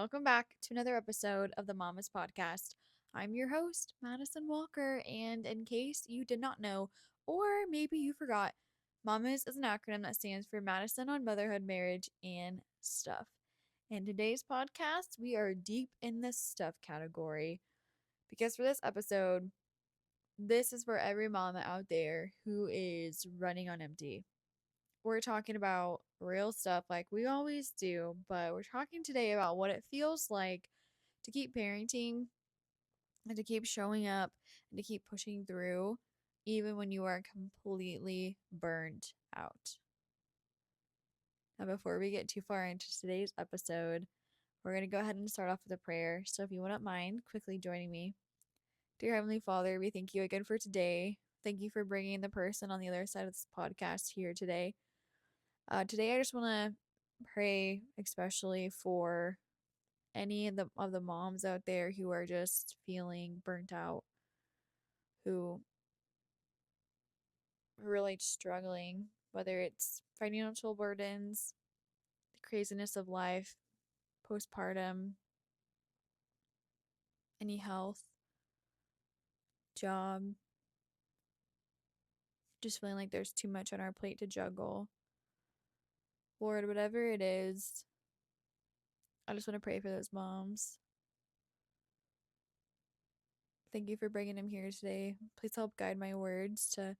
welcome back to another episode of the Mamas Podcast. I'm your host, Madison Walker, and in case you did not know, or maybe you forgot, Mamas is an acronym that stands for Madison on Motherhood, Marriage, and Stuff. In today's podcast, we are deep in the stuff category because for this episode, this is for every mama out there who is running on empty. We're talking about real stuff like we always do, but we're talking today about what it feels like to keep parenting and to keep showing up and to keep pushing through, even when you are completely burned out. Now, before we get too far into today's episode, we're going to go ahead and start off with a prayer. So, if you wouldn't mind quickly joining me. Dear Heavenly Father, we thank you again for today. Thank you for bringing the person on the other side of this podcast here today. Today, I just want to pray, especially for any of the moms out there who are just feeling burnt out, who are really struggling, whether it's financial burdens, the craziness of life, postpartum, any health, job, just feeling like there's too much on our plate to juggle. Lord, whatever it is, I just want to pray for those moms. Thank you for bringing them here today. Please help guide my words to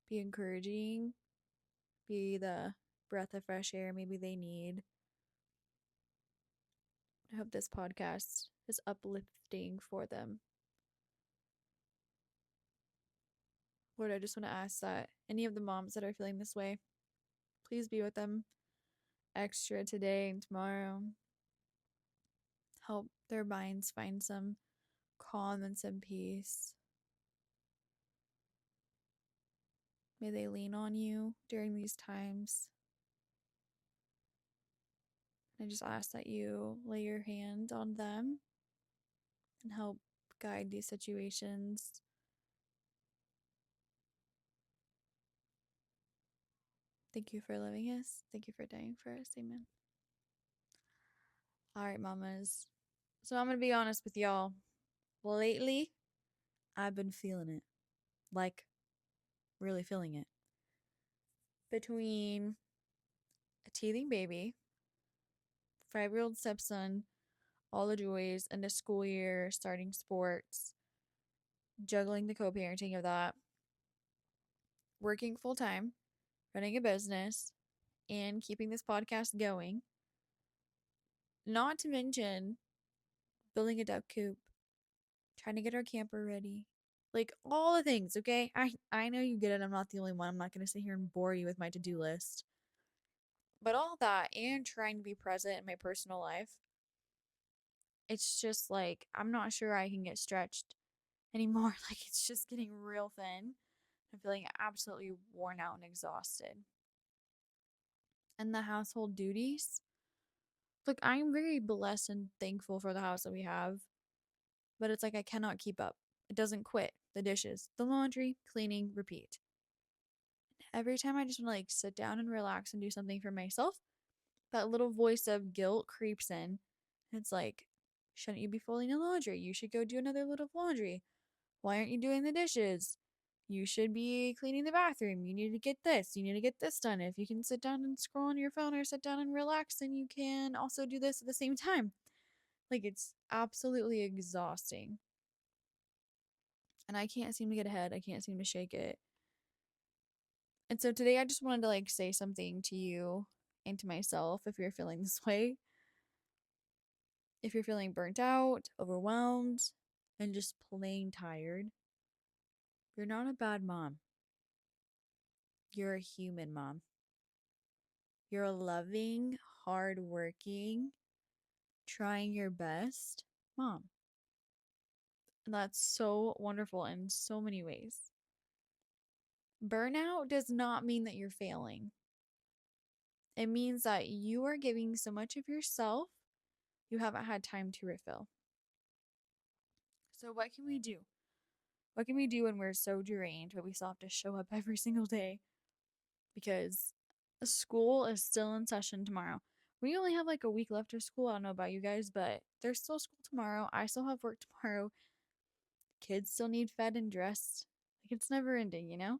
be encouraging, be the breath of fresh air maybe they need. I hope this podcast is uplifting for them. Lord, I just want to ask that any of the moms that are feeling this way, please be with them extra today and tomorrow. Help their minds find some calm and some peace. May they lean on you during these times. I just ask that you lay your hand on them and help guide these situations. Thank you for loving us. Thank you for dying for us. Amen. All right, mamas. So I'm going to be honest with y'all. Lately, I've been feeling it. Like, really feeling it. Between a teething baby, 5-year-old stepson, all the joys, and the school year, starting sports, juggling the co-parenting of that, working full time, running a business, and keeping this podcast going. Not to mention building a duck coop, trying to get our camper ready. Like all the things, okay? I know you get it. I'm not the only one. I'm not going to sit here and bore you with my to-do list. But all that and trying to be present in my personal life, it's just like I'm not sure I can get stretched anymore. Like it's just getting real thin. I'm feeling absolutely worn out and exhausted. And the household duties. Look, I'm very blessed and thankful for the house that we have, but it's like I cannot keep up. It doesn't quit. The dishes, the laundry, cleaning, repeat. Every time I just want to like sit down and relax and do something for myself, that little voice of guilt creeps in. It's like, shouldn't you be folding the laundry? You should go do another load of laundry. Why aren't you doing the dishes? You should be cleaning the bathroom. You need to get this. You need to get this done. If you can sit down and scroll on your phone or sit down and relax, then you can also do this at the same time. Like, it's absolutely exhausting. And I can't seem to get ahead. I can't seem to shake it. And so today I just wanted to like say something to you and to myself if you're feeling this way. If you're feeling burnt out, overwhelmed, and just plain tired, you're not a bad mom. You're a human mom. You're a loving, hardworking, trying your best mom. And that's so wonderful in so many ways. Burnout does not mean that you're failing. It means that you are giving so much of yourself you haven't had time to refill. So, what can we do? What can we do when we're so drained, but we still have to show up every single day? Because school is still in session tomorrow. We only have like a week left of school. I don't know about you guys, but there's still school tomorrow. I still have work tomorrow. Kids still need fed and dressed. Like it's never ending, you know?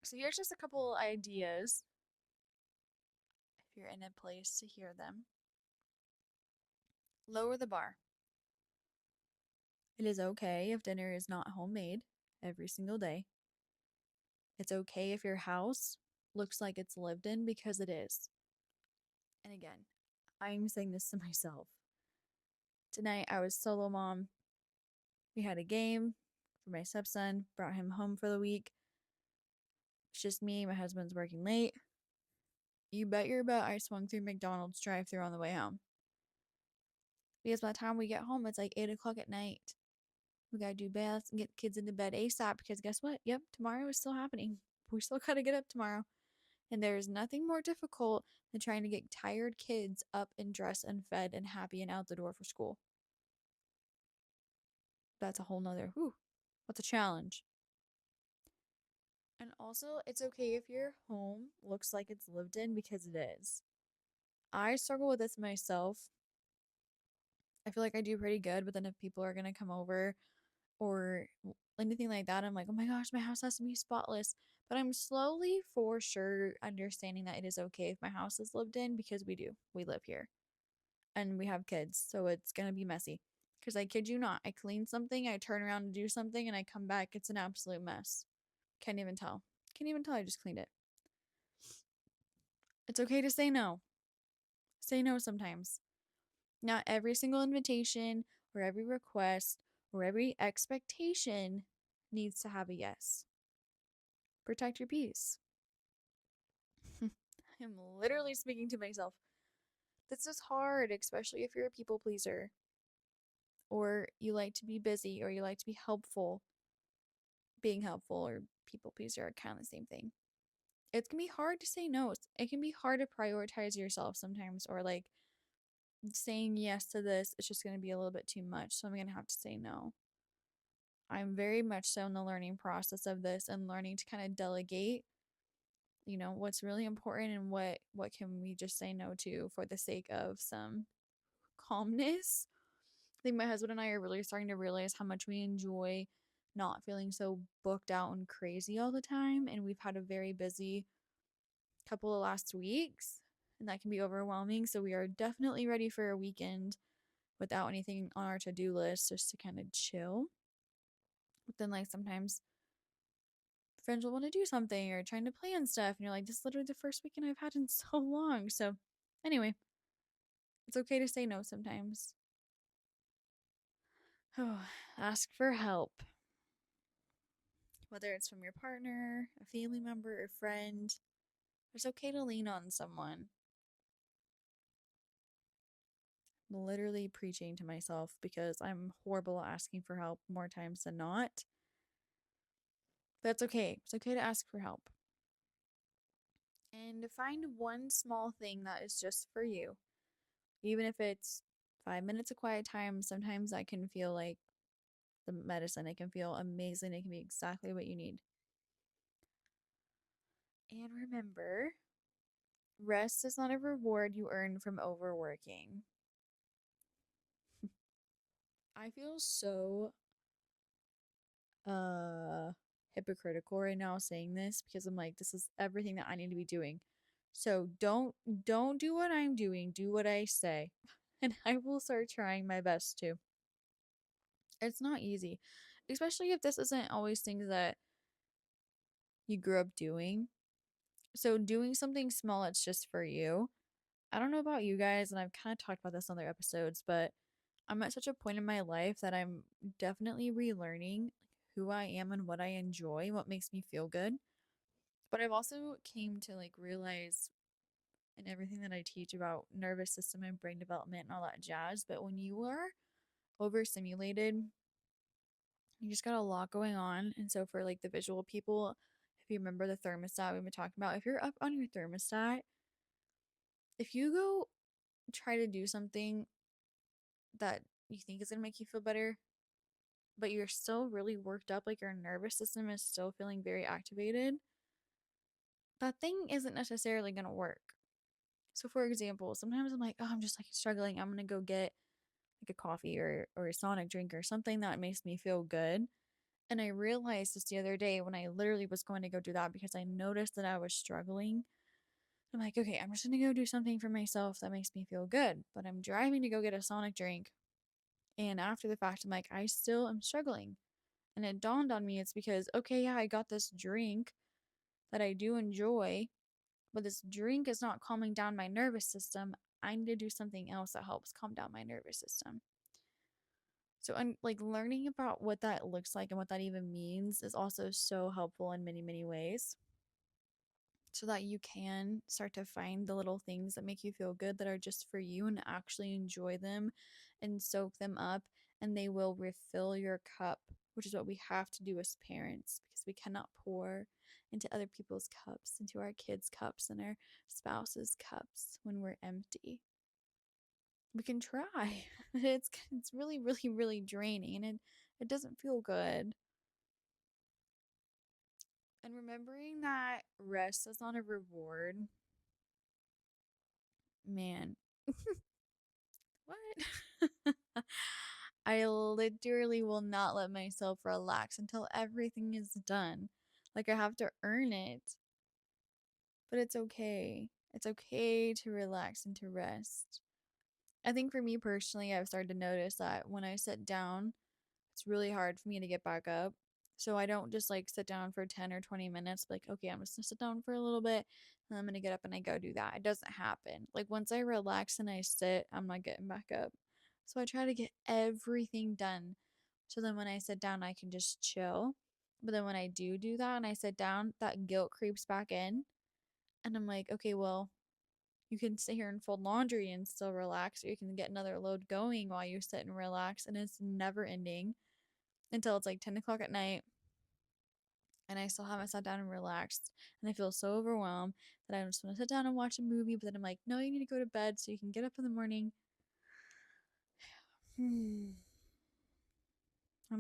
So here's just a couple ideas if you're in a place to hear them. Lower the bar. It is okay if dinner is not homemade every single day. It's okay if your house looks like it's lived in because it is. And again, I'm saying this to myself. Tonight I was solo mom. We had a game for my stepson, brought him home for the week. It's just me, my husband's working late. You bet your butt I swung through McDonald's drive-thru on the way home. Because by the time we get home, it's like 8 o'clock at night. We gotta do baths and get the kids into bed ASAP because guess what? Yep, tomorrow is still happening. We still gotta get up tomorrow. And there's nothing more difficult than trying to get tired kids up and dressed and fed and happy and out the door for school. That's a whole nother, what's a challenge? And also, it's okay if your home looks like it's lived in because it is. I struggle with this myself. I feel like I do pretty good, but then if people are gonna come over or anything like that, I'm like, oh my gosh, my house has to be spotless. But I'm slowly, for sure, understanding that it is okay if my house is lived in because we do. We live here and we have kids, so it's gonna be messy. Because I kid you not, I clean something, I turn around to do something, and I come back, it's an absolute mess. Can't even tell. Can't even tell I just cleaned it. It's okay to say no. Say no sometimes. Not every single invitation or every request or every expectation needs to have a yes. Protect your peace. I'm literally speaking to myself. This is hard, especially if you're a people pleaser or you like to be busy or you like to be helpful. Being helpful or people pleaser are kind of the same thing. It can be hard to say no. It can be hard to prioritize yourself sometimes, or like saying yes to this, it's just going to be a little bit too much. So I'm going to have to say no. I'm very much so in the learning process of this and learning to kind of delegate, what's really important and what can we just say no to for the sake of some calmness. I think my husband and I are really starting to realize how much we enjoy not feeling so booked out and crazy all the time. And we've had a very busy couple of last weeks, and that can be overwhelming. So we are definitely ready for a weekend without anything on our to-do list, just to kind of chill. But then like sometimes friends will want to do something or trying to plan stuff, and you're like, this is literally the first weekend I've had in so long. So anyway, it's okay to say no sometimes. Oh, ask for help. Whether it's from your partner, a family member, or friend, it's okay to lean on someone. I'm literally preaching to myself because I'm horrible at asking for help more times than not. That's okay. It's okay to ask for help. And find one small thing that is just for you. Even if it's 5 minutes of quiet time, sometimes that can feel like the medicine. It can feel amazing. It can be exactly what you need. And remember, rest is not a reward you earn from overworking. I feel so hypocritical right now saying this because I'm like, this is everything that I need to be doing. So don't do what I'm doing, do what I say. And I will start trying my best to. It's not easy, especially if this isn't always things that you grew up doing. So doing something small that's just for you. I don't know about you guys, and I've kind of talked about this on other episodes, but I'm at such a point in my life that I'm definitely relearning who I am and what I enjoy, what makes me feel good. But I've also came to like realize in everything that I teach about nervous system and brain development and all that jazz, but when you are overstimulated, you just got a lot going on. And so for like the visual people, if you remember the thermostat we've been talking about, if you're up on your thermostat, if you go try to do something that you think is going to make you feel better, but you're still really worked up, like your nervous system is still feeling very activated, that thing isn't necessarily going to work. So for example, sometimes I'm like, oh, I'm just like struggling. I'm gonna go get like a coffee or a Sonic drink or something that makes me feel good. And I realized this the other day when I literally was going to go do that because I noticed that I was struggling. I'm like, okay, I'm just gonna go do something for myself that makes me feel good. But I'm driving to go get a Sonic drink. And after the fact, I'm like, I still am struggling. And it dawned on me it's because, okay, yeah, I got this drink that I do enjoy, but this drink is not calming down my nervous system. I need to do something else that helps calm down my nervous system. So, I'm like learning about what that looks like and what that even means is also so helpful in many, many ways so that you can start to find the little things that make you feel good that are just for you and actually enjoy them and soak them up, and they will refill your cup, which is what we have to do as parents because we cannot pour into other people's cups, into our kids' cups and our spouses' cups when we're empty. We can try. It's really, really, really draining, and it doesn't feel good. And remembering that rest is not a reward, man, what? I literally will not let myself relax until everything is done. Like I have to earn it. But it's okay. It's okay to relax and to rest. I think for me personally, I've started to notice that when I sit down, it's really hard for me to get back up. So I don't just like sit down for 10 or 20 minutes, like, okay, I'm just gonna sit down for a little bit and I'm gonna get up and I go do that. It doesn't happen. Like once I relax and I sit, I'm not getting back up. So I try to get everything done. So then when I sit down, I can just chill. But then when I do that and I sit down, that guilt creeps back in. And I'm like, okay, well, you can sit here and fold laundry and still relax, or you can get another load going while you sit and relax. And it's never ending until it's like 10 o'clock at night and I still haven't sat down and relaxed. And I feel so overwhelmed that I just want to sit down and watch a movie. But then I'm like, no, you need to go to bed so you can get up in the morning. I'm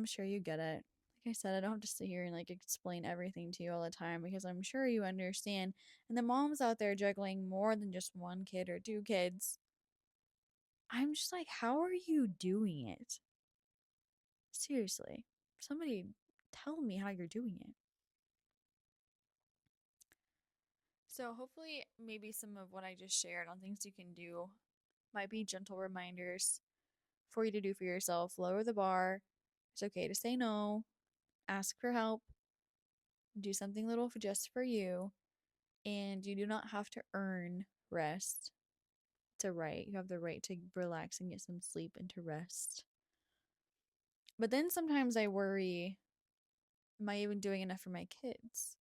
sure you get it. Like I said, I don't have to sit here and like explain everything to you all the time because I'm sure you understand. And the moms out there juggling more than just one kid or two kids, I'm just like, how are you doing it? Seriously, somebody tell me how you're doing it. So, hopefully, maybe some of what I just shared on things you can do might be gentle reminders for you to do for yourself. Lower the bar. It's okay to say no, ask for help, do something little for just for you, and you do not have to earn rest. It's a right. You have the right to relax and get some sleep and to rest. But then sometimes I worry, am I even doing enough for my kids?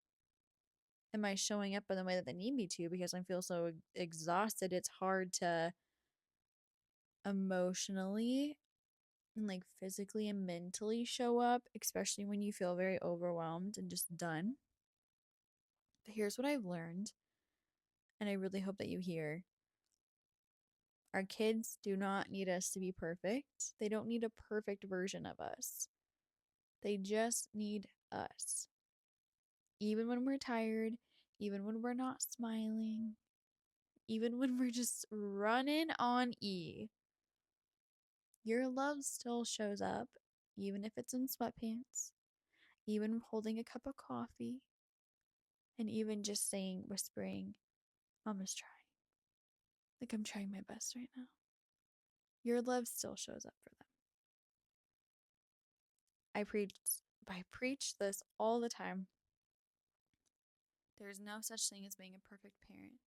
Am I showing up in the way that they need me to because I feel so exhausted? It's hard to emotionally and like physically and mentally show up, especially when you feel very overwhelmed and just done. But here's what I've learned, and I really hope that you hear. Our kids do not need us to be perfect. They don't need a perfect version of us. They just need us. Even when we're tired, even when we're not smiling, even when we're just running on E, your love still shows up, even if it's in sweatpants, even holding a cup of coffee, and even just saying, whispering, Mama's trying. Like I'm trying my best right now. Your love still shows up for them. I preach this all the time. There's no such thing as being a perfect parent.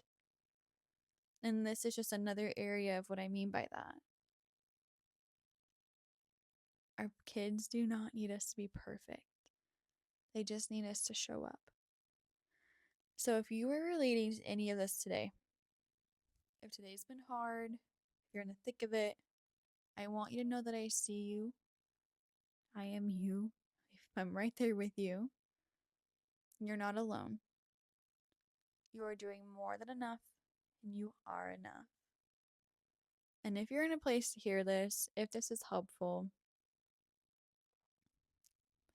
And this is just another area of what I mean by that. Our kids do not need us to be perfect. They just need us to show up. So if you are relating to any of this today, if today's been hard, if you're in the thick of it, I want you to know that I see you. I am you. I'm right there with you. You're not alone. You are doing more than enough, and you are enough. And if you're in a place to hear this, if this is helpful,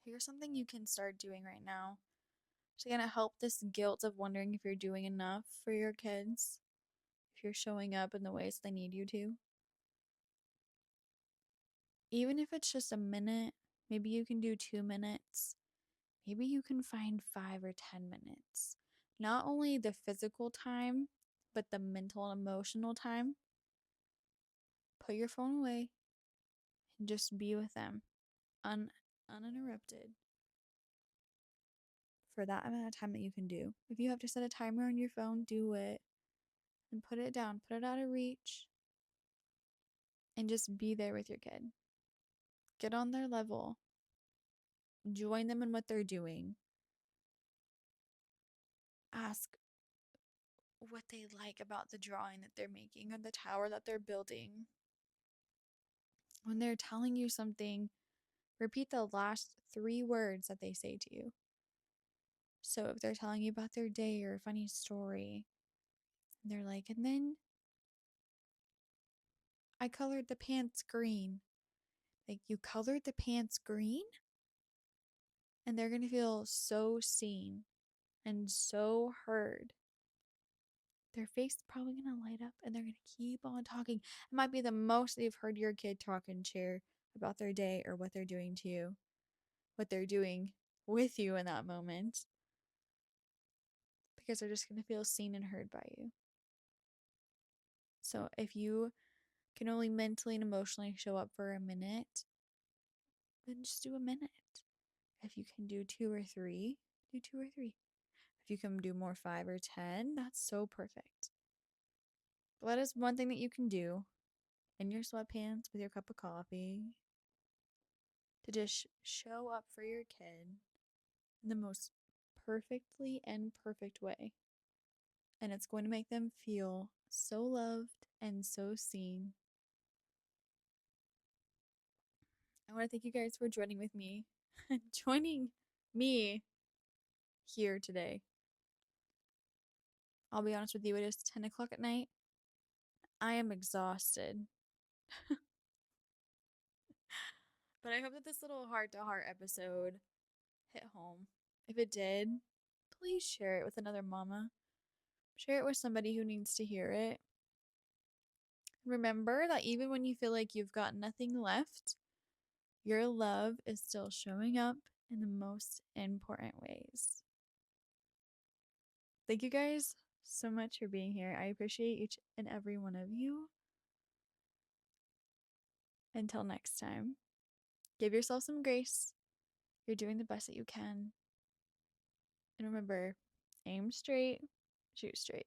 here's something you can start doing right now to kind of help this guilt of wondering if you're doing enough for your kids, if you're showing up in the ways they need you to. Even if it's just a minute, maybe you can do 2 minutes. Maybe you can find 5 or 10 minutes. Not only the physical time, but the mental and emotional time. Put your phone away and just be with them uninterrupted for that amount of time that you can do. If you have to set a timer on your phone, do it and put it down, put it out of reach, and just be there with your kid. Get on their level, join them in what they're doing, ask what they like about the drawing that they're making or the tower that they're building. When they're telling you something, repeat the last 3 words that they say to you. So if they're telling you about their day or a funny story, they're like, and then I colored the pants green. Like, you colored the pants green? And they're going to feel so seen and so heard. Their face is probably going to light up and they're going to keep on talking. It might be the most they've heard your kid talk and share about their day or what they're doing to you, what they're doing with you in that moment, because they're just going to feel seen and heard by you. So if you can only mentally and emotionally show up for a minute, then just do a minute. If you can do 2 or 3, do 2 or 3. If you can do more 5 or 10, that's so perfect. But that is one thing that you can do in your sweatpants with your cup of coffee to just show up for your kid in the most perfectly imperfect way. And it's going to make them feel so loved and so seen. I want to thank you guys for joining with me, joining me here today. I'll be honest with you, it is 10 o'clock at night. I am exhausted. But I hope that this little heart to heart episode hit home. If it did, please share it with another mama. Share it with somebody who needs to hear it. Remember that even when you feel like you've got nothing left, your love is still showing up in the most important ways. Thank you guys so much for being here. I appreciate each and every one of you. Until next time, give yourself some grace. You're doing the best that you can. And remember, aim straight, shoot straight.